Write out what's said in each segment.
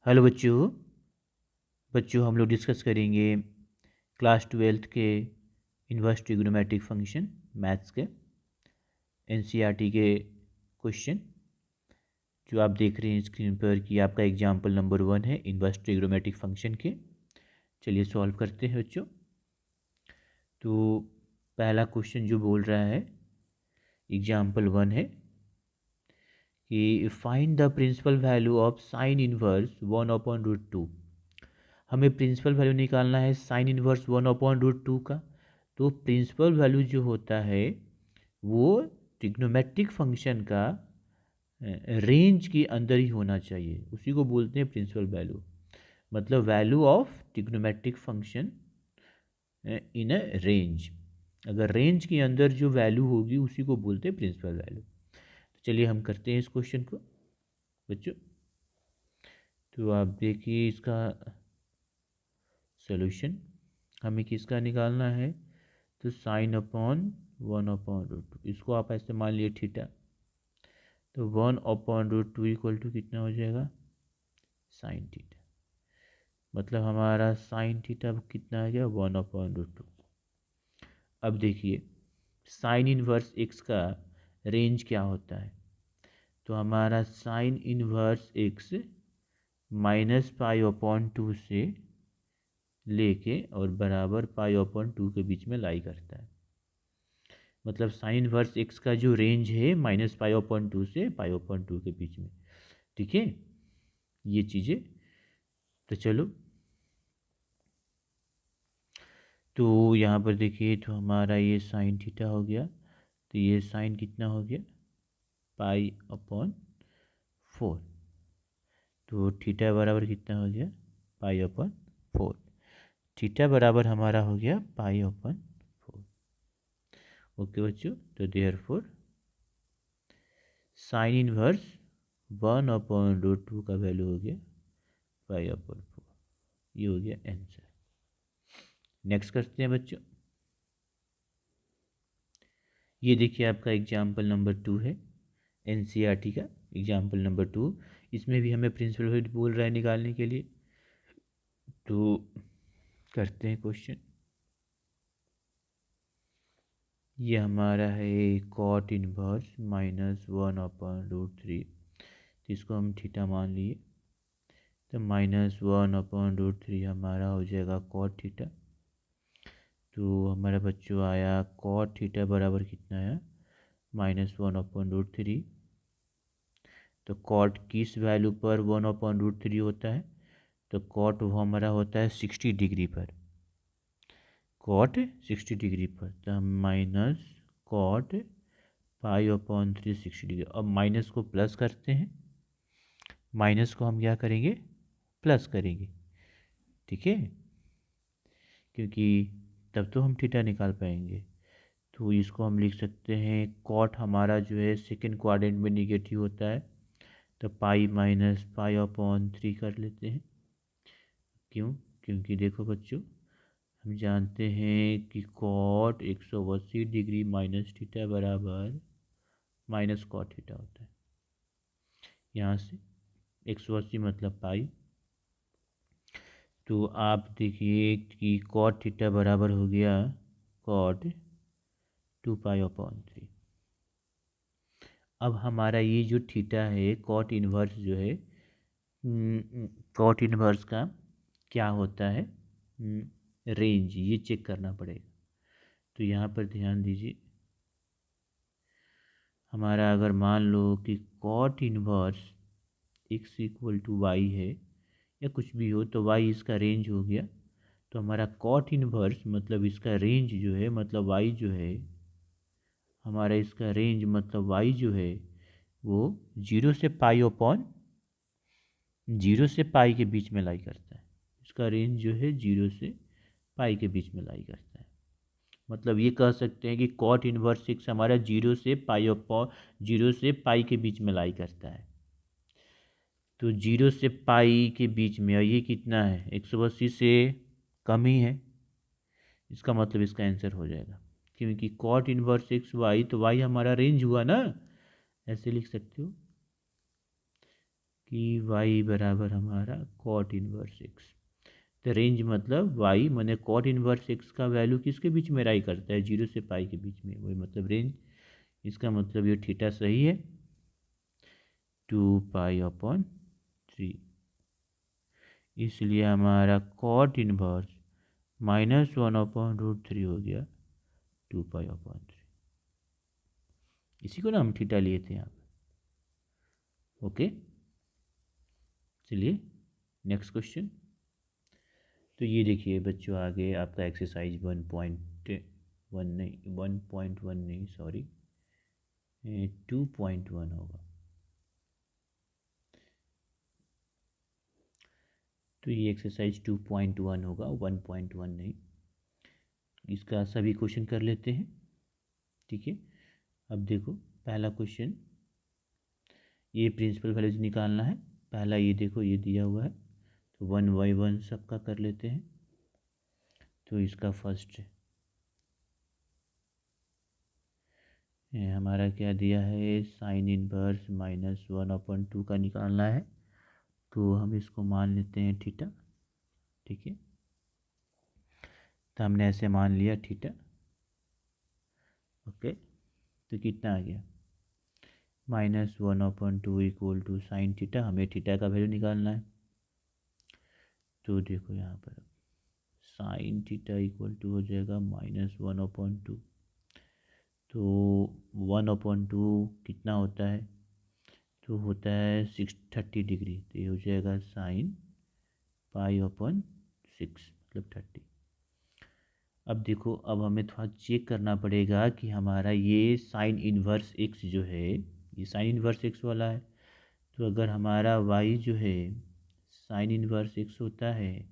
Hello बच्चों बच्चों हम लोग डिस्कस करेंगे क्लास 12th के इन्वर्स ट्रिग्नोमेट्रिक फंक्शन मैथ्स के एनसीईआरटी के क्वेश्चन जो आप देख रहे हैं स्क्रीन पर कि आपका एग्जाम्पल नंबर 1 है इन्वर्स ट्रिग्नोमेट्रिक फंक्शन के। चलिए सॉल्व करते हैं बच्चों। तो पहला क्वेश्चन जो बोल रहा है एग्जाम्पल 1 है कि find the principal value of sine inverse 1/√2। हमें प्रिंसिपल वैल्यू निकालना है साइन इनवर्स 1/√2 का। तो प्रिंसिपल वैल्यू जो होता है वो ट्रिग्नोमेट्रिक फंक्शन का रेंज के अंदर ही होना चाहिए, उसी को बोलते हैं प्रिंसिपल वैल्यू। मतलब value of trigonometric function in a range, अगर रेंज के अंदर जो वैल्यू होगी उसी को बोलते हैं प्रिंसिपल वैल्यू। तो चलिए हम करते हैं इस क्वेश्चन को बच्चों। तो आप देखिए इसका सॉल्यूशन हमें किसका निकालना है, तो साइन अपॉन 1/√2। इसको आप ऐसे मान लिए थीटा, तो 1/√2 इक्वल टू कितना हो जाएगा साइन थीटा। मतलब हमारा साइन थीटा कितना आ गया 1/√2। अब देखिए साइन इनवर्स एक्स का रेंज क्या होता है, तो हमारा साइन इनवर्स एक्स -π/2 से लेके और बराबर π/2 के बीच में लाई करता है। मतलब साइन इनवर्स एक्स का जो रेंज है -π/2 से π/2 के बीच में। ठीक है ये चीज़ें। तो चलो तो यहाँ पर देखिए तो हमारा ये साइन थीटा हो गया, तो ये साइन कितना हो गया π/4। तो थीटा बराबर कितना हो गया π/4। थीटा बराबर हमारा हो गया π/4। ओके बच्चों, तो देयरफॉर साइन इनवर्स 1/√2 का वैल्यू हो गया π/4। ये हो गया आंसर। नेक्स्ट करते हैं बच्चों। ये देखिए आपका एग्जाम्पल नंबर 2 है एनसीईआरटी का एग्जाम्पल नंबर 2। इसमें भी हमें प्रिंसिपल वैल्यू बोल रहा है निकालने के लिए। तो करते हैं क्वेश्चन। ये हमारा है कॉट इनवर्स -1/√3। तो इसको हम थीटा मान लिए, तो -1/√3 हमारा हो जाएगा कॉट थीटा। तो हमारा बच्चों आया कॉट थीटा बराबर कितना आया -1/√3। तो कॉट किस वैल्यू पर 1/√3 होता है, तो कॉट वो हमारा होता है 60 डिग्री पर। कॉट 60 डिग्री पर, तो हम माइनस कॉट π/3 60 डिग्री। अब माइनस को प्लस करते हैं, माइनस को हम क्या करेंगे प्लस करेंगे। ठीक है क्योंकि तब तो हम थीटा निकाल पाएंगे। तो इसको हम लिख सकते हैं कॉट हमारा जो है सेकेंड क्वाड्रेंट में निगेटिव होता है, तो π-π/3 कर लेते हैं। क्यों, क्योंकि देखो बच्चों हम जानते हैं कि कॉट 180 डिग्री माइनस थीटा बराबर माइनस कॉट थीटा होता है। यहाँ से 180 मतलब पाई। तो आप देखिए कि कॉट थीटा बराबर हो गया कॉट 2π/3। अब हमारा ये जो थीटा है कॉट इनवर्स जो है कॉट इनवर्स का क्या होता है रेंज, ये चेक करना पड़ेगा। तो यहाँ पर ध्यान दीजिए, हमारा अगर मान लो कि cot inverse x equal to Y है या कुछ भी हो, तो y इसका रेंज हो गया। तो हमारा कॉट इनवर्स मतलब इसका रेंज जो है, मतलब y जो है हमारा इसका रेंज मतलब y जो है वो 0 से पाई के बीच में लाई करता है। इसका रेंज जो है 0 से पाई के बीच में लाई करता है। मतलब ये कह सकते हैं कि कॉट इनवर्स एक्स हमारा 0 से पाई के बीच में लाई करता है। तो 0 से पाई के बीच में, और ये कितना है 180 से कम ही है, इसका मतलब इसका आंसर हो जाएगा। क्योंकि कॉट इनवर्स एक्स वाई, तो वाई हमारा रेंज हुआ ना, ऐसे लिख सकते हो कि y बराबर हमारा कॉट इनवर्स एक्स। तो रेंज मतलब y मैंने कॉट इनवर्स एक्स का वैल्यू किसके बीच में राई करता है, 0 से पाई के बीच में, वही मतलब रेंज। इसका मतलब ये थीटा सही है, 2π/3। इसलिए हमारा कॉट इनवर्स -1/√3 हो गया 2π/3। इसी को ना हम थीटा लिए थे यहाँ पे। ओके, चलिए नेक्स्ट क्वेश्चन। तो ये देखिए बच्चों, आगे आपका एक्सरसाइज 1.1 नहीं, 1.1 नहीं सॉरी, 2.1 होगा। तो ये एक्सरसाइज 2.1 होगा, 1.1 नहीं। इसका सभी क्वेश्चन कर लेते हैं, ठीक है। अब देखो पहला क्वेश्चन, ये प्रिंसिपल वैल्यूज निकालना है। पहला ये देखो, ये दिया हुआ है, तो 1/1 सबका कर लेते हैं। तो इसका फर्स्ट हमारा क्या दिया है, साइन इनवर्स -1/2 का निकालना है। तो हम इसको मान लेते हैं थीटा, ठीक है। तो हमने ऐसे मान लिया थीटा। ओके, तो कितना आ गया, -1/2 इक्वल टू साइन थीटा। हमें थीटा का वैल्यू निकालना है। तो देखो यहाँ पर साइन थीटा इक्वल टू हो जाएगा -1/2। तो 1/2 कितना होता है, तो होता है 30 डिग्री। तो ये हो जाएगा साइन π/6 मतलब 30। अब देखो, अब हमें थोड़ा चेक करना पड़ेगा कि हमारा ये साइन इन्वर्स एक्स जो है, ये साइन इन्वर्स एक्स वाला है। तो अगर हमारा y जो है साइन इन्वर्स एक्स होता है,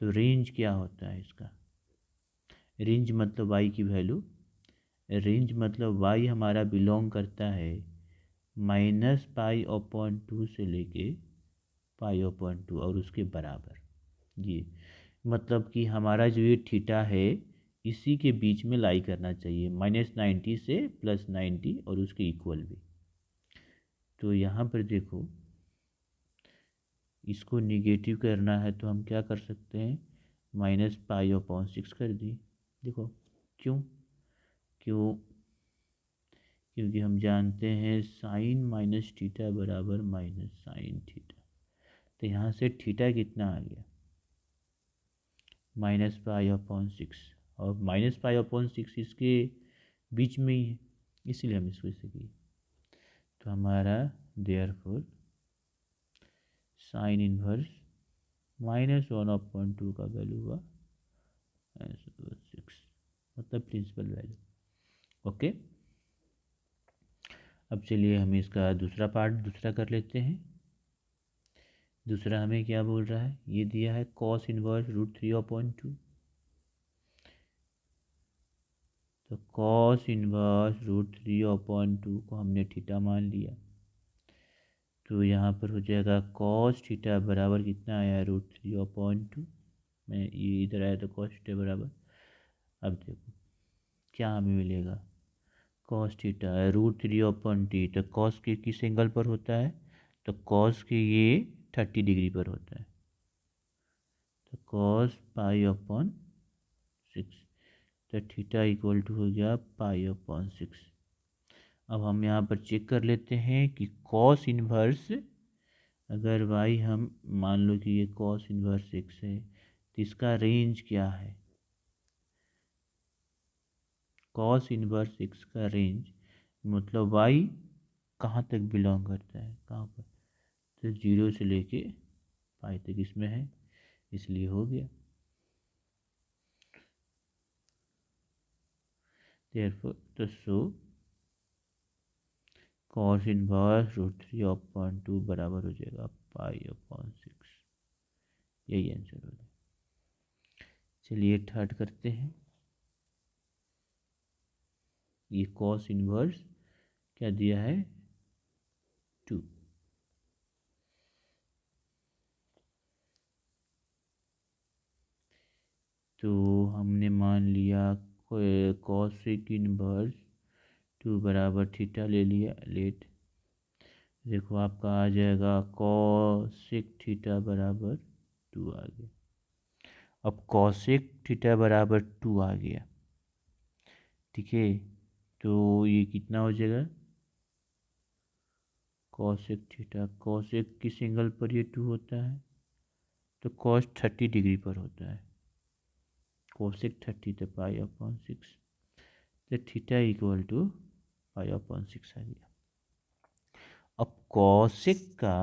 तो रेंज क्या होता है इसका, रेंज मतलब y की वैल्यू, रेंज मतलब y हमारा बिलोंग करता है -π/2 से लेके π/2 और उसके बराबर। ये मतलब कि हमारा जो ये थीटा है इसी के बीच में लाई करना चाहिए, -90 से +90 और उसके इक्वल भी। तो यहाँ पर देखो, इसको निगेटिव करना है तो हम क्या कर सकते हैं, -π/6 कर दिए। देखो क्यों, क्यों, क्योंकि हम जानते हैं साइन माइनस थीटा बराबर माइनस साइन थीटा। तो यहाँ से थीटा कितना आ गया, -π/6, और -π/6 इसके बीच में ही है, इसीलिए हम इसको इसे किए। तो हमारा देयरफॉर साइन इनवर्स -1/2 का वैल्यू हुआ 6, मतलब प्रिंसिपल वैल्यू। ओके, अब चलिए हम इसका दूसरा पार्ट दूसरा कर लेते हैं। दूसरा हमें क्या बोल रहा है, ये दिया है cos इनवर्स √3/2। तो cos इनवर्स √3/2 को हमने थीटा मान लिया। तो यहाँ पर हो जाएगा cos थीटा बराबर कितना आया, √3/2 में, ये इधर आया तो cos थीटा बराबर। अब देखो क्या हमें मिलेगा, cos थीटा √3/2, तो cos के किस एंगल पर होता है, तो cos के ये 30 डिग्री पर होता है। तो cos π/6, तो थीटा इक्वल टू हो गया π/6। अब हम यहाँ पर चेक कर लेते हैं कि cos इनवर्स, अगर y हम मान लो कि ये cos इनवर्स x है, तो इसका रेंज क्या है, cos इनवर्स x का रेंज मतलब y कहाँ तक बिलोंग करता है, कहाँ पर, तो 0 से लेके पाई तक इसमें है, इसलिए हो गया। therefore तो सो cos इनवर्स √3/2 बराबर हो जाएगा π/6। यही आंसर हो गया। चलिए थर्ड करते हैं। ये cos इनवर्स क्या दिया है, 2। तो हमने मान लिया cos इनवर्स 2 बराबर थीटा ले लिया, लेट देखो आपका आ जाएगा कॉसेक थीटा बराबर 2 आ गया। अब कॉसेक थीटा बराबर 2 आ गया, ठीक है। तो ये कितना हो जाएगा, कॉसेक थीटा, कॉसेक किस एंगल पर ये 2 होता है, तो कॉस 30 डिग्री पर होता है। कॉसेक 30 तो पाई अपॉन 6, तो theta equal to pi upon 6 आ गया। अब कॉसेक का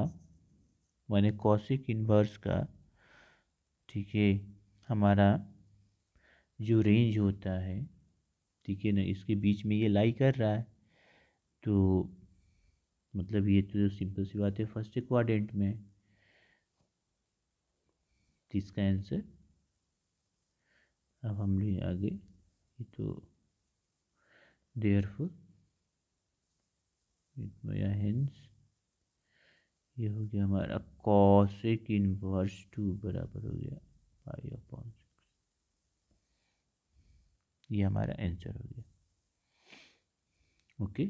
माने कॉसेक इन्वर्स का, ठीक है, हमारा जो रेंज होता है, ठीक है ना, इसके बीच में ये लाई कर रहा है, तो मतलब ये तो सिंपल सी बात है, फर्स्ट क्वाड्रेंट में। तो इसका आंसर, अब हम ले आगे, ये तो देयरफॉर हेंस ये हो गया हमारा कॉसेक इनवर्स 2 बराबर हो गया पाई अपॉन 6। ये हमारा आंसर हो गया। ओके,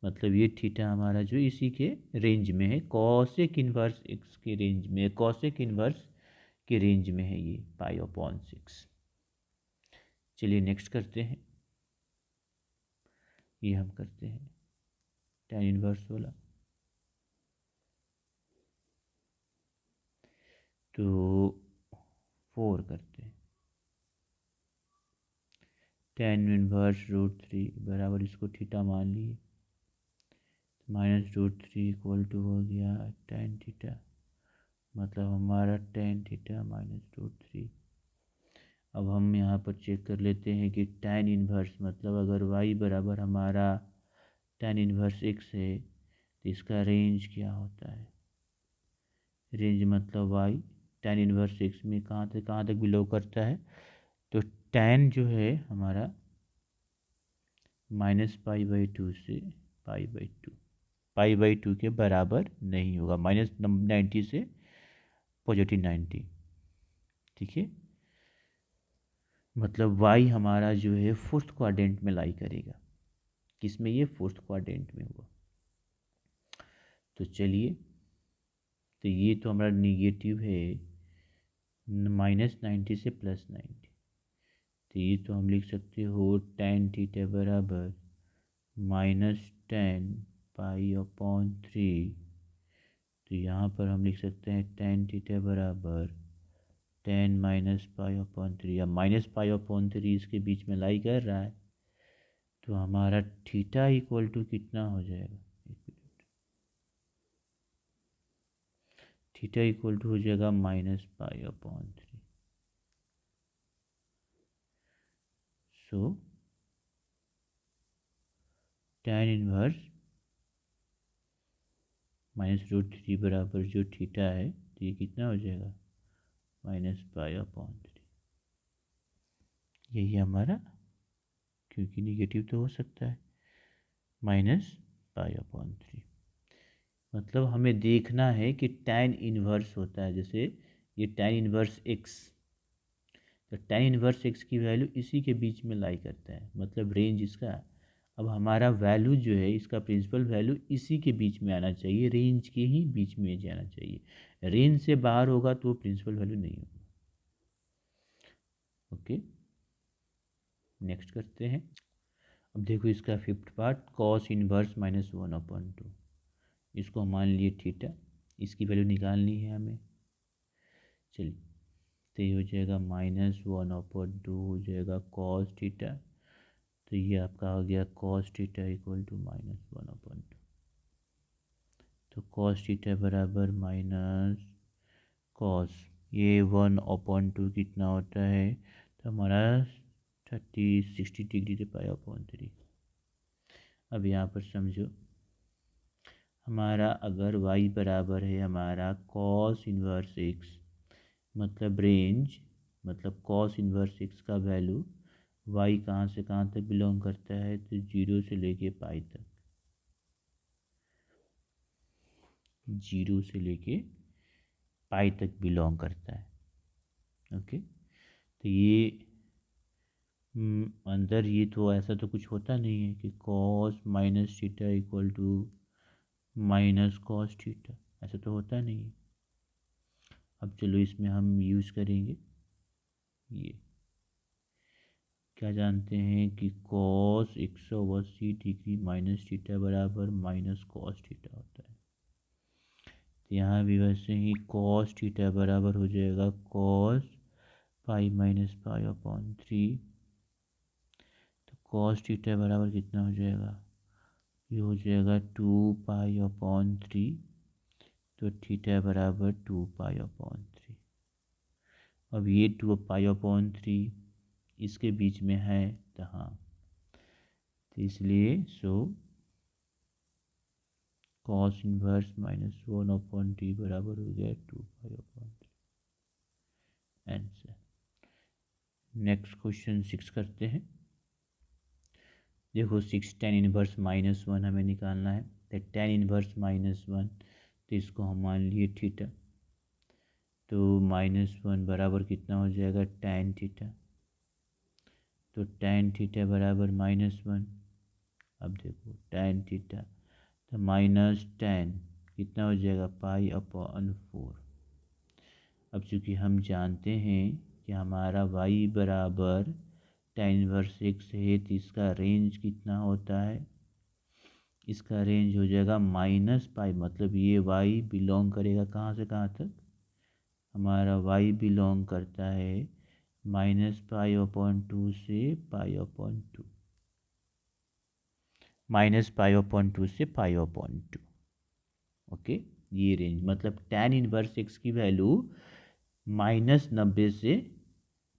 मतलब ये थीटा हमारा जो इसी के रेंज में है, कॉसेक इनवर्स एक्स के रेंज में है, कॉसेक इनवर्स के रेंज में है ये पाई अपॉन 6। चलिए नेक्स्ट करते हैं, ये हम करते हैं tan इनवर्स वाला। तो 4 करते हैं, tan इनवर्स √3 बराबर, इसको थीटा मान लिए, -√3 इक्वल टू हो गया tan थीटा, मतलब हमारा tan थीटा -√3। अब हम यहाँ पर चेक कर लेते हैं कि tan इनवर्स मतलब अगर y बराबर हमारा tan इनवर्स x है, तो इसका रेंज क्या होता है, रेंज मतलब y tan इनवर्स x में कहाँ तक बिलोंग करता है, तो tan जो है हमारा -π/2 से π/2, π/2 के बराबर नहीं होगा, -90 से +90, ठीक है। मतलब y हमारा जो है फोर्थ क्वाड्रेंट में लाई करेगा, किसमें, ये फोर्थ क्वाड्रेंट में हुआ। तो चलिए, तो ये तो हमारा निगेटिव है, -90 से +90, तो ये तो हम लिख सकते हो tan थीटा बराबर -tan π/3। तो यहाँ पर हम लिख सकते हैं tan थीटा बराबर tan -π/3, या -π/3 इसके बीच में लाई कर रहा है, तो हमारा थीटा इक्वल टू कितना हो जाएगा, थीटा इक्वल टू हो जाएगा -π/3। सो tan इनवर्स -√3 बराबर जो थीटा है, तो ये कितना हो जाएगा, -π/3। यही हमारा, क्योंकि निगेटिव तो हो सकता है, -π/3। मतलब हमें देखना है कि tan इनवर्स होता है, जैसे ये tan इनवर्स x, तो tan इनवर्स x की वैल्यू इसी के बीच में लाई करता है, मतलब रेंज इसका। अब हमारा वैल्यू जो है इसका प्रिंसिपल वैल्यू इसी के बीच में आना चाहिए, रेंज के ही बीच में जाना चाहिए, रेंज से बाहर होगा तो प्रिंसिपल वैल्यू नहीं होगा। ओके, नेक्स्ट करते हैं। अब देखो इसका फिफ्थ पार्ट, कॉस इनवर्स -1/2, इसको मान लिए थीटा, इसकी वैल्यू निकालनी है हमें। चलिए, तो ये हो जाएगा -1/2 हो जाएगा कॉस थीटा, तो ये आपका हो गया कॉस थीटा इक्वल टू -1/2। तो कॉस थीटा बराबर माइनस कॉस, ये 1/2 कितना होता है, तो हमारा 60 डिग्री से π/3। अब यहाँ पर समझो, हमारा अगर y बराबर है हमारा कॉस इनवर्स x, मतलब रेंज, मतलब कॉस इनवर्स x का वैल्यू y कहाँ से कहाँ तक बिलोंग करता है, तो 0 से लेके पाई तक, 0 से लेके पाई तक बिलोंग करता है। ओके, तो ये अंदर ये तो ऐसा तो कुछ होता नहीं है कि cos minus theta equal to minus cos theta, ऐसा तो होता नहीं है। अब चलो इसमें हम यूज़ करेंगे ये, क्या जानते हैं कि कॉस 180 डिग्री माइनस थीटा बराबर माइनस कॉस थीटा होता है। तो यहाँ भी वैसे ही कॉस थीटा बराबर हो जाएगा cos pi minus pi upon 3। तो कॉस थीटा बराबर कितना हो जाएगा, ये हो जाएगा 2 पाई अपॉन 3। तो थीटा बराबर 2 पाई अपॉन 3। अब ये 2 पाई अपॉन 3 इसके बीच में है, तो हाँ, तो इसलिए so cos inverse minus 1 upon T बराबर हो गया 2 pi upon 3। Answer. Next question 6 करते हैं। देखो 6 tan इनवर्स माइनस 1 हमें निकालना है। तो tan इनवर्स माइनस 1, तो इसको हम मान लिए थीटा। तो -1 बराबर कितना हो जाएगा tan थीटा। तो tan थीटा बराबर -1। अब देखो tan थीटा, तो माइनस tan कितना हो जाएगा पाई अपॉन 4। अब चूँकि हम जानते हैं कि हमारा y बराबर tan इनवर्स x है, तो इसका रेंज कितना होता है, इसका रेंज हो जाएगा -पाई। मतलब ये y बिलोंग करेगा कहाँ से कहाँ तक, हमारा y बिलोंग करता है -पाई/2 से पाई/2, -पाई/2 से पाई/2। ओके, ये रेंज मतलब tan इनवर्स x की वैल्यू -90 से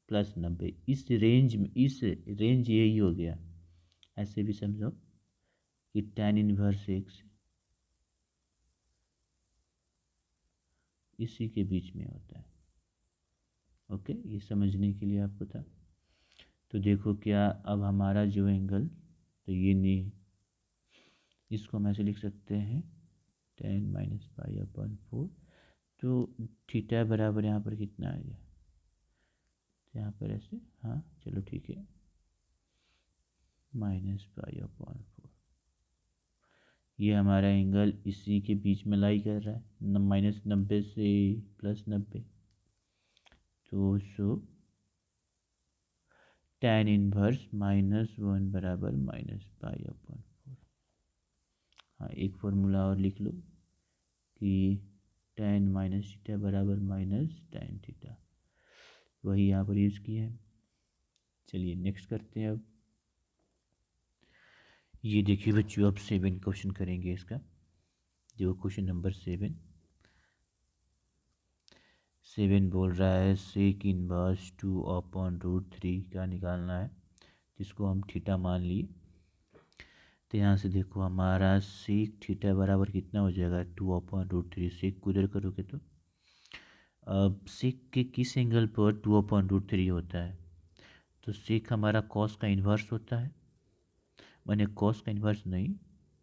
+90, इस रेंज में, इस रेंज यही हो गया। ऐसे भी समझो कि tan इनवर्स x इसी के बीच में होता है। ओके, ये समझने के लिए आपको था। तो देखो क्या, अब हमारा जो एंगल, तो ये नहीं, इसको हम ऐसे लिख सकते हैं tan -पाई/4। तो थीटा बराबर यहाँ पर कितना आ गया, तो यहाँ पर ऐसे, हाँ चलो ठीक है, -पाई/4। ये हमारा एंगल इसी के बीच में लाई कर रहा है, -90 से +90। तो सो tan इनवर्स -1 बराबर -पाई/4। हाँ, एक फॉर्मूला और लिख लो कि tan माइनस थीटा बराबर -tan थीटा, वही यहाँ पर यूज़ किया है। चलिए नेक्स्ट करते हैं। अब ये देखिए बच्चों, अब 7 क्वेश्चन करेंगे इसका। जो क्वेश्चन नंबर 7 बोल रहा है सेक इनवर्स 2/√3 का निकालना है, जिसको हम थीटा मान लिए। तो यहाँ से देखो हमारा सेक थीटा बराबर कितना हो जाएगा 2/√3। सेक को इधर करोगे तो अब सेक के किस एंगल पर 2/√3 होता है, तो सेक हमारा कॉस का इन्वर्स होता है। मैंने कॉस का इन्वर्स नहीं,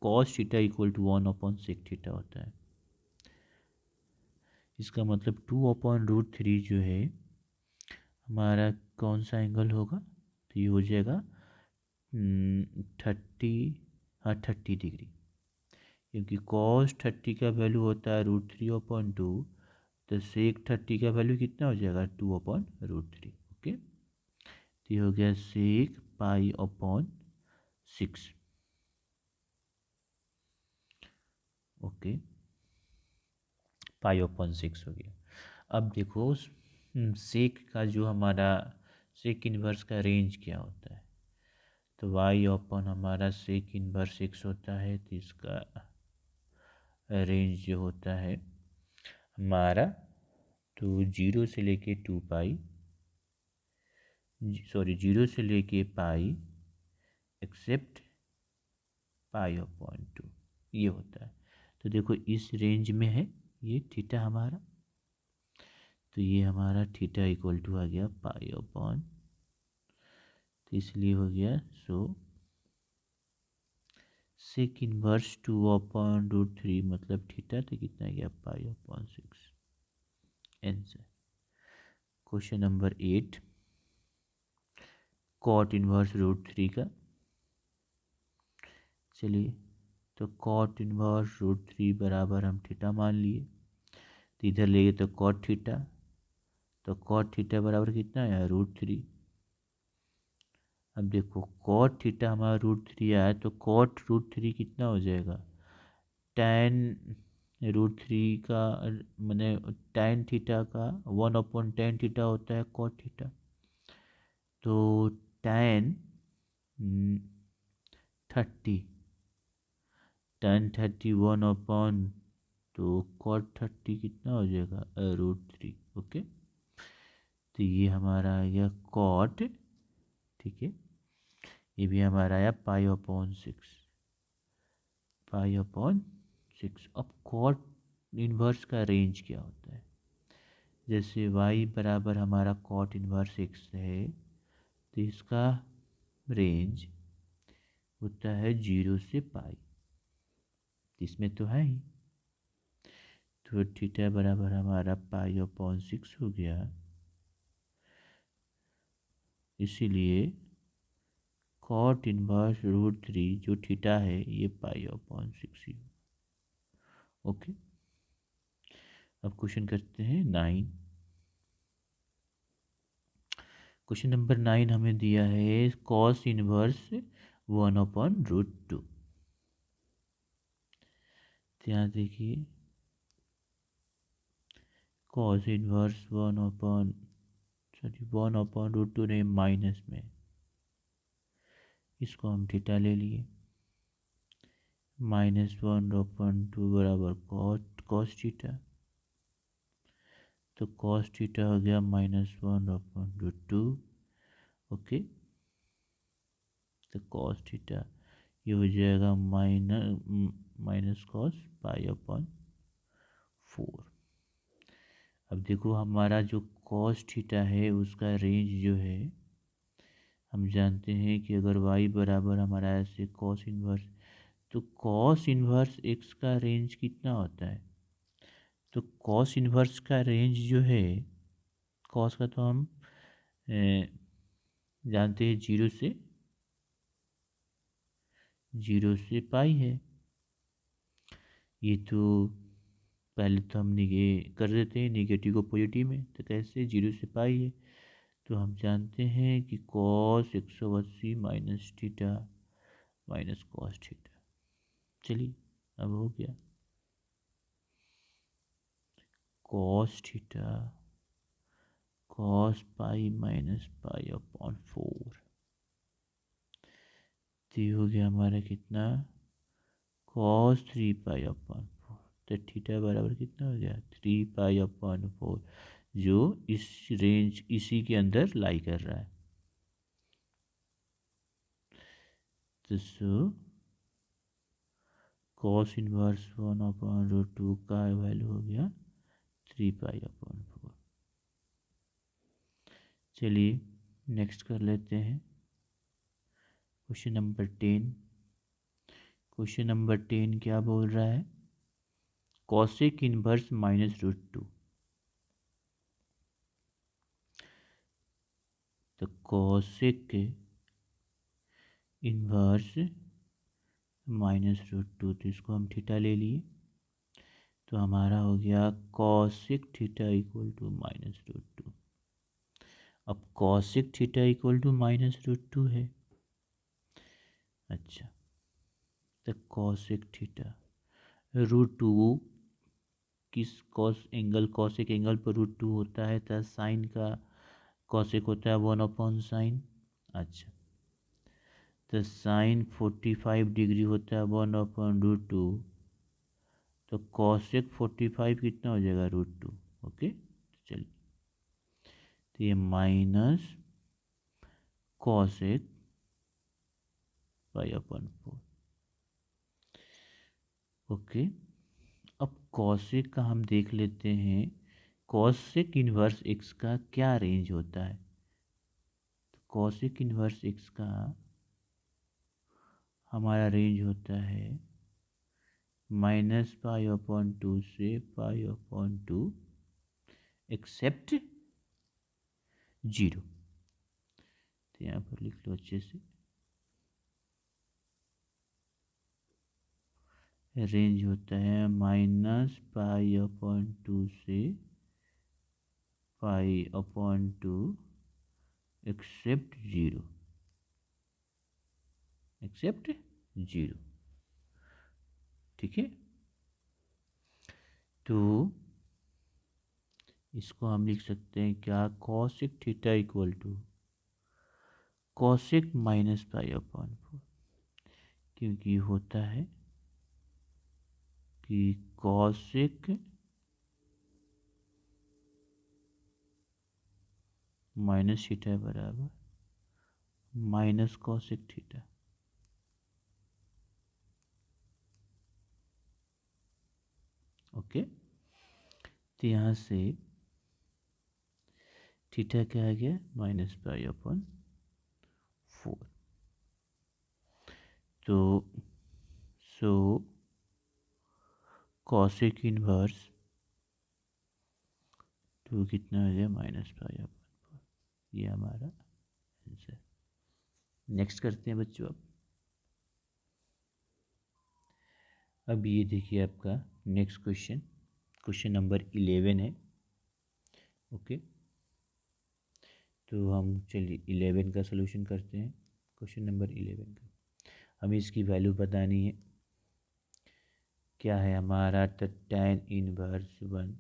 कॉस थीटा = 1/सेक थीटा होता है। इसका मतलब 2/√3 जो है हमारा कौन सा एंगल होगा, तो ये हो जाएगा 30 डिग्री, क्योंकि कॉस 30 का वैल्यू होता है √3/2। तो सेक 30 का वैल्यू कितना हो जाएगा 2/√3। ओके, तो ये हो गया सेक पाई/6। ओके, पाई/6 हो गया। अब देखो सेक का जो हमारा सेक इनवर्स का रेंज क्या होता है, तो y/ हमारा सेक इनवर्स x होता है, तो इसका रेंज जो होता है हमारा, तो 0 से लेके 2 पाई, सॉरी 0 से लेके पाई एक्सेप्ट पाई/2, ये होता है। तो देखो इस रेंज में है ये थीटा हमारा, तो ये हमारा थीटा = आ गया पाई/, तो इसलिए हो गया सो सेक इनवर्स 2/√3 मतलब थीटा, तो कितना गया पाई/6। Answer. Question number 8 cot inverse √3 का। चलिए तो कॉट इनवर्स रूट 3 बराबर हम थीटा मान लिए, तो इधर ले गए तो कॉट थीटा, तो कॉट थीटा बराबर कितना आया रूट 3। अब देखो कॉट थीटा हमारा रूट 3 आया, तो कॉट रूट 3 कितना हो जाएगा, टैन रूट 3 का मैंने टैन थीटा का 1/tan थीटा होता है कॉट थीटा, तो टैन 30 टैन 30 1/, तो कॉट 30 कितना हो जाएगा रूट 3। ओके, तो ये हमारा आ गया कॉट, ठीक है, ये भी हमारा आया π/6, π/6। अब कॉट इन्वर्स का रेंज क्या होता है, जैसे y बराबर हमारा कॉट इन्वर्स x है, तो इसका रेंज होता है 0 से पाई, इसमें तो है ही, तो थीटा बराबर हमारा π/6 हो गया, इसीलिए कॉट इन्वर्स रूट 3 जो थीटा है ये π/6 ही। ओके, अब क्वेश्चन करते हैं 9। क्वेश्चन नंबर 9 हमें दिया है कॉस इनवर्स 1/√2। यहाँ देखिए कॉस इनवर्स 1/√2 नहीं माइनस में, इसको हम थीटा ले लिए, -1/2 बराबर कॉस थीटा, तो कॉस थीटा हो गया -1/√2। ओके, तो कॉस थीटा ये हो जाएगा माइनस कॉस π/4। अब देखो हमारा जो कॉस थीटा है उसका रेंज जो है, हम जानते हैं कि अगर y बराबर हमारा ऐसे कॉस इन्वर्स, तो कॉस इन्वर्स x का रेंज कितना होता है, तो कॉस इन्वर्स का रेंज जो है, कॉस का तो हम जानते हैं 0 से पाई है, ये तो पहले तो हम कर देते हैं निगेटिव को पॉजिटिव में, तो कैसे 0 से पाई है, तो हम जानते हैं कि cos 180 minus theta minus cos theta. चलिए अब हो गया cos theta cos pi minus π/4, तो ये हो गया हमारा कितना कॉस 3π/4, तो थीटा बराबर कितना हो गया 3π/4, जो इस रेंज इसी के अंदर लाई कर रहा है। तो सो कॉस इनवर्स 1/√2 का वैल्यू हो गया 3π/4। चलिए नेक्स्ट कर लेते हैं क्वेश्चन नंबर 10। क्वेश्चन नंबर 10 क्या बोल रहा है, कॉसेक इनवर्स -√2, तो कॉसेक इनवर्स -√2, तो इसको हम थीटा ले लिए, तो हमारा हो गया कॉसेक थीटा इक्वल टू -√2। अब कॉसेक थीटा इक्वल टू -√2 है, अच्छा, तो कॉसेक थीटा √2 किस कॉसेक एंगल पर √2 होता है, तो साइन का कॉसेक होता है 1/sin। अच्छा, तो साइन 45 डिग्री होता है 1/√2, तो कॉसेक 45 कितना हो जाएगा √2। ओके, चलिए, तो ये माइनस कॉसेक π/4। ओके, अब कॉसेक का हम देख लेते हैं, कॉसेक इनवर्स एक्स का क्या रेंज होता है, तो कॉसेक इनवर्स एक्स का हमारा रेंज होता है -π/2 से π/2 एक्सेप्ट 0। तो यहाँ पर लिख लो अच्छे से, रेंज होता है -π/2 से π/2 एक्सेप्ट 0, एक्सेप्ट 0। ठीक है, तो इसको हम लिख सकते हैं क्या, cosec theta equal to cosec -π/4, क्योंकि होता है कि कॉसेक माइनस थीटा बराबर माइनस कॉसेक थीटा। ओके, तो यहाँ से थीटा क्या आ गया, -π/4। तो सो कॉसेक इनवर्स तो कितना हो गया, -π/4। ये हमारा आंसर। नेक्स्ट करते हैं बच्चों। अब ये देखिए आपका नेक्स्ट क्वेश्चन, क्वेश्चन नंबर 11 है। ओके, तो हम चलिए 11 का सलूशन करते हैं। क्वेश्चन नंबर 11 का हमें इसकी वैल्यू बतानी है। क्या है हमारा, तो tan inverse 1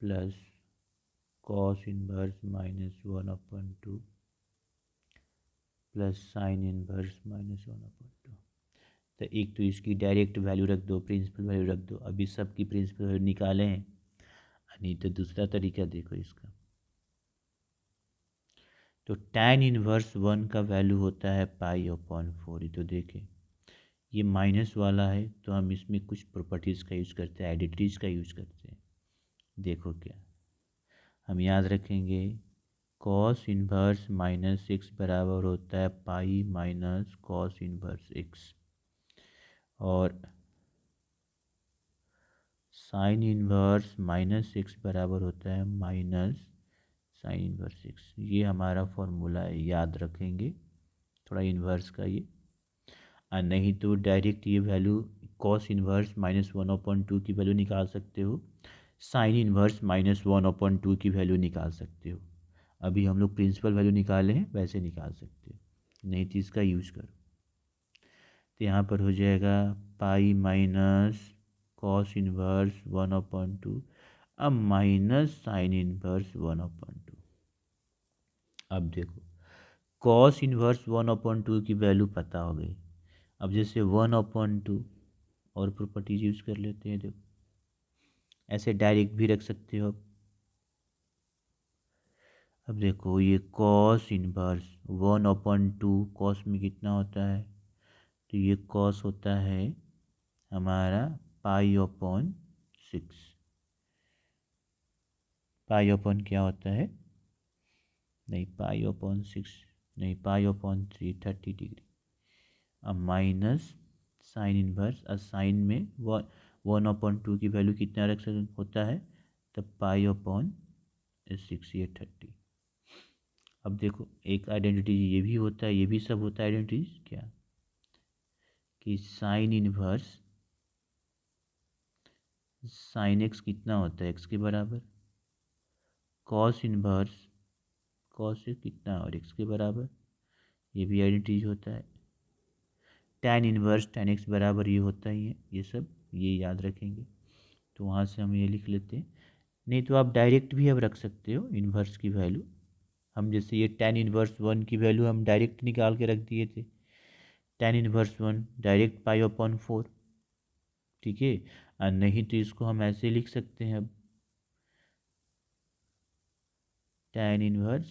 plus cos inverse -1/2 plus sine inverse -1/2। तो एक तो इसकी डायरेक्ट वैल्यू रख दो, प्रिंसिपल वैल्यू रख दो। अभी सबकी प्रिंसिपल वैल्यू निकाले हैं, नहीं तो दूसरा तरीका देखो इसका। तो tan इनवर्स 1 का वैल्यू होता है π/4। ये तो देखें, ये माइनस वाला है तो हम इसमें कुछ प्रॉपर्टीज़ का यूज़ करते हैं, आइडेंटिटीज़ का यूज़ करते हैं। देखो क्या हम याद रखेंगे, कॉस इनवर्स -x बराबर होता है pi minus cos inverse x, और साइन इनवर्स -x बराबर होता है माइनस साइन इनवर्स x। ये हमारा फॉर्मूला है, याद रखेंगे थोड़ा इन्वर्स का ये। और नहीं तो डायरेक्ट ये वैल्यू कॉस इनवर्स -1/2 की वैल्यू निकाल सकते हो, साइन इनवर्स -1/2 की वैल्यू निकाल सकते हो। अभी हम लोग प्रिंसिपल वैल्यू निकाले हैं, वैसे निकाल सकते हो, नहीं तो इसका यूज़ करो। तो यहाँ पर हो जाएगा पाई माइनस कॉस इनवर्स 1/2 अब माइनस साइन इनवर्स 1/2। अब देखो कॉस इनवर्स 1/2 की वैल्यू पता हो गई। अब जैसे 1/2 और प्रॉपर्टीज यूज कर लेते हैं। देखो ऐसे डायरेक्ट भी रख सकते हो। अब देखो ये कॉस इनवर्स 1/2, कॉस में कितना होता है, तो ये कॉस होता है हमारा π/6। π/ क्या होता है, नहीं π/6 नहीं, π/3 30 डिग्री। अब माइनस साइन इनवर्स, और साइन में 1/2 की वैल्यू कितना रख सकते होता है, तब π/6 ये 30। अब देखो एक आइडेंटिटी ये भी होता है, ये भी सब होता है आइडेंटिटीज क्या, कि साइन इनवर्स साइन एक्स कितना होता है, एक्स के बराबर, कॉस इनवर्स कॉस एक्स कितना और एक्स के बराबर, ये भी आइडेंटिटीज होता है। tan इनवर्स tan एक्स बराबर ये होता ही है, ये सब ये याद रखेंगे। तो वहाँ से हम ये लिख लेते हैं। नहीं तो आप डायरेक्ट भी अब रख सकते हो इन्वर्स की वैल्यू। हम जैसे ये tan इनवर्स 1 की वैल्यू हम डायरेक्ट निकाल के रख दिए थे, tan इनवर्स 1 डायरेक्ट π/4। ठीक है, और नहीं तो इसको हम ऐसे लिख सकते हैं अब, tan इनवर्स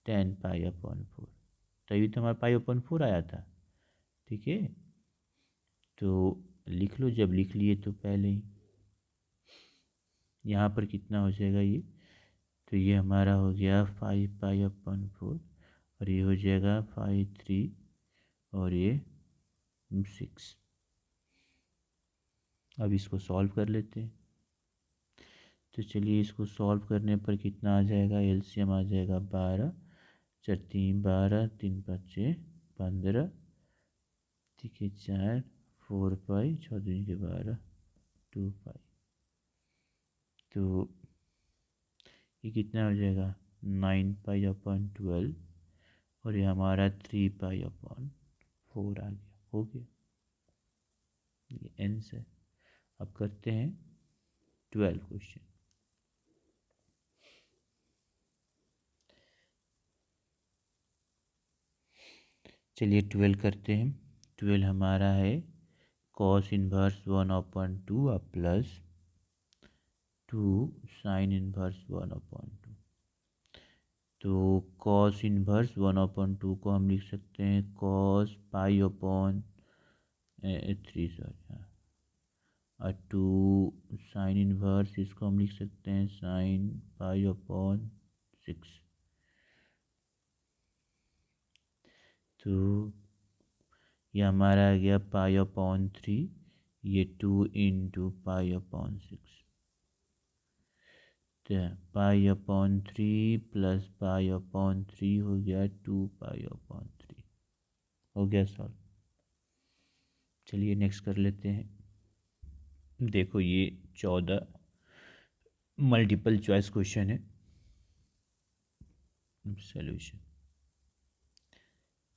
tan π/4, तभी तो हमारा π/4 आया था। ठीक है, तो लिख लो, जब लिख लिए तो पहले ही यहाँ पर कितना हो जाएगा ये, तो ये हमारा हो गया 5π/4 और ये हो जाएगा 5/3 और ये 6। अब इसको सॉल्व कर लेते हैं। तो चलिए इसको सॉल्व करने पर कितना आ जाएगा, एलसीएम आ जाएगा 12 4 3 12 3 5 6 15, ठीक है 4 4 पाई, 4×12, 2 पाई। तो ये कितना हो जाएगा, 9 पाई/12, और ये हमारा 3 पाई/4 आ गया, हो गया। ये आंसर। अब करते हैं 12 क्वेश्चन। चलिए 12 करते हैं। 12 हमारा है cos inverse 1/2 plus 2 sine inverse 1/2। तो cos इनवर्स 1/2 को हम लिख सकते हैं cos पाई/3, सॉरी, और 2 साइन इनवर्स, इसको हम लिख सकते हैं साइन पाई/6। तो ये हमारा आ गया पाई/3, ये 2 × पाई/6। तो पाई/3 प्लस पाई/3 हो गया 2 पाई/3। हो गया सॉल्व। चलिए नेक्स्ट कर लेते हैं। देखो ये 14 मल्टीपल चॉइस क्वेश्चन है। Solution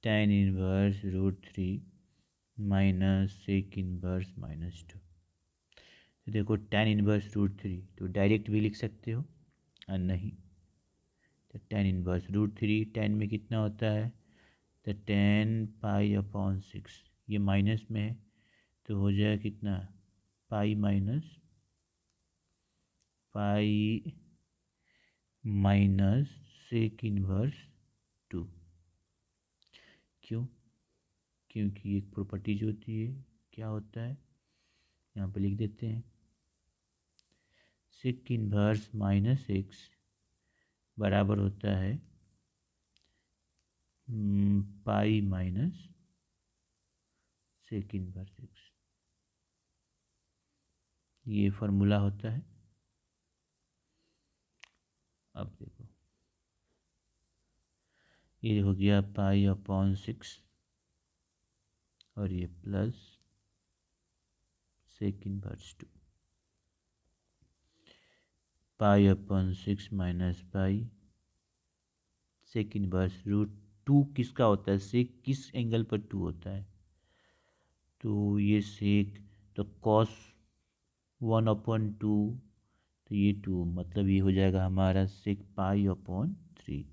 tan inverse √3 minus sec inverse -2। तो देखो tan इनवर्स √3 तो डायरेक्ट भी लिख सकते हो और नहीं, तो tan इनवर्स √3, tan में कितना होता है, तो tan पाई/6, ये माइनस में है तो हो जाएगा कितना, पाई माइनस सेक इनवर्स 2। क्यों? क्योंकि एक प्रॉपर्टी जो होती है, क्या होता है, यहाँ पे लिख देते हैं, सेक इनवर्स -x बराबर होता है pi minus sec inverse x। ये फार्मूला होता है। अब देखो ये हो गया पाई/6 और ये प्लस सेक इनवर्स 2, पाई/6 माइनस पाई, सेक इनवर्स √2 किसका होता है, सेक किस एंगल पर 2 होता है, तो ये सेक, तो कॉस 1/2, तो ये 2, मतलब ये हो जाएगा हमारा सेक पाई/3।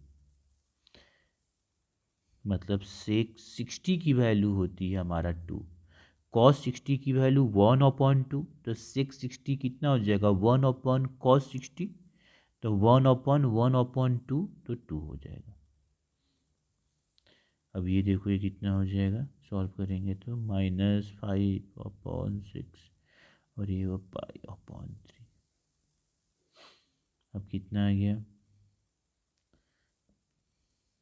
मतलब सेक 60 की वैल्यू होती है हमारा 2, कॉस 60 की वैल्यू 1/2, तो सेक 60 कितना हो जाएगा, 1/cos 60, तो 1/1/2, तो 2 हो जाएगा। अब ये देखो ये कितना हो जाएगा, सॉल्व करेंगे तो -5/6 और ये वो पाई/3। अब कितना आ गया,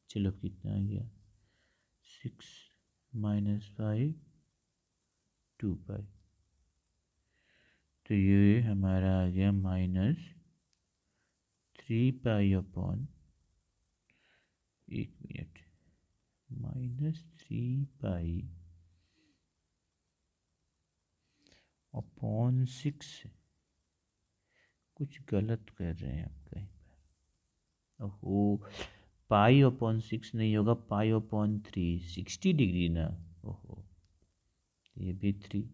चलो अब कितना आ गया, 6 - 5 2 पाई, तो ये हमारा आ गया -3 पाई/, एक मिनट, -3 पाई/6। कुछ गलत कर रहे हैं आप कहीं पर। ओहो, पाई/6 नहीं होगा, पाई/3, 60 डिग्री ना। ओहो, ये भी 3,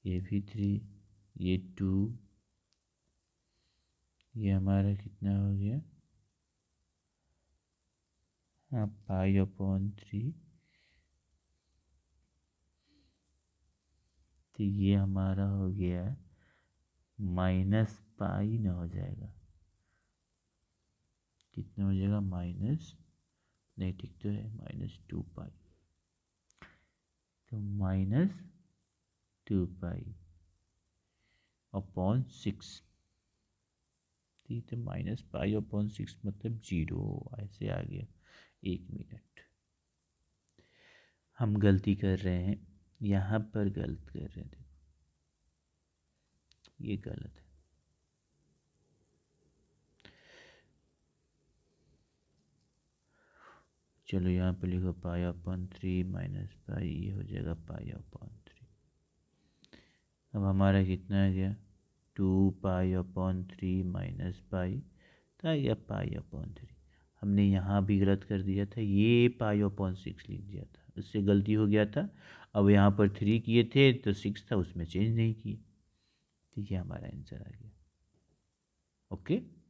ये भी 3, ये 2, ये हमारा कितना हो गया, हाँ पाई/3, तो ये हमारा हो गया माइनस पाई ना हो जाएगा, कितना हो जाएगा, माइनस, नहीं ठीक तो है, -2 पाई, तो -2 पाई/6, ठीक है, -पाई/6 मतलब 0, ऐसे आ गया। एक मिनट, हम गलती कर रहे हैं, यहाँ पर गलत कर रहे थे, ये गलत है। चलो यहाँ पे लिखो पाई अपॉन 3 माइनस पाई, ये हो जाएगा पाई अपॉन 3। अब हमारा कितना आ गया 2 पाई अपॉन 3 माइनस पाई, तो आ गया पाई अपॉन 3। हमने यहाँ भी गलत कर दिया था, ये पाई अपॉन 6 लिख दिया था, उससे गलती हो गया था। अब यहाँ पर 3 किए थे तो 6 था, उसमें चेंज नहीं किए, तो ये हमारा आंसर आ गया। ओके।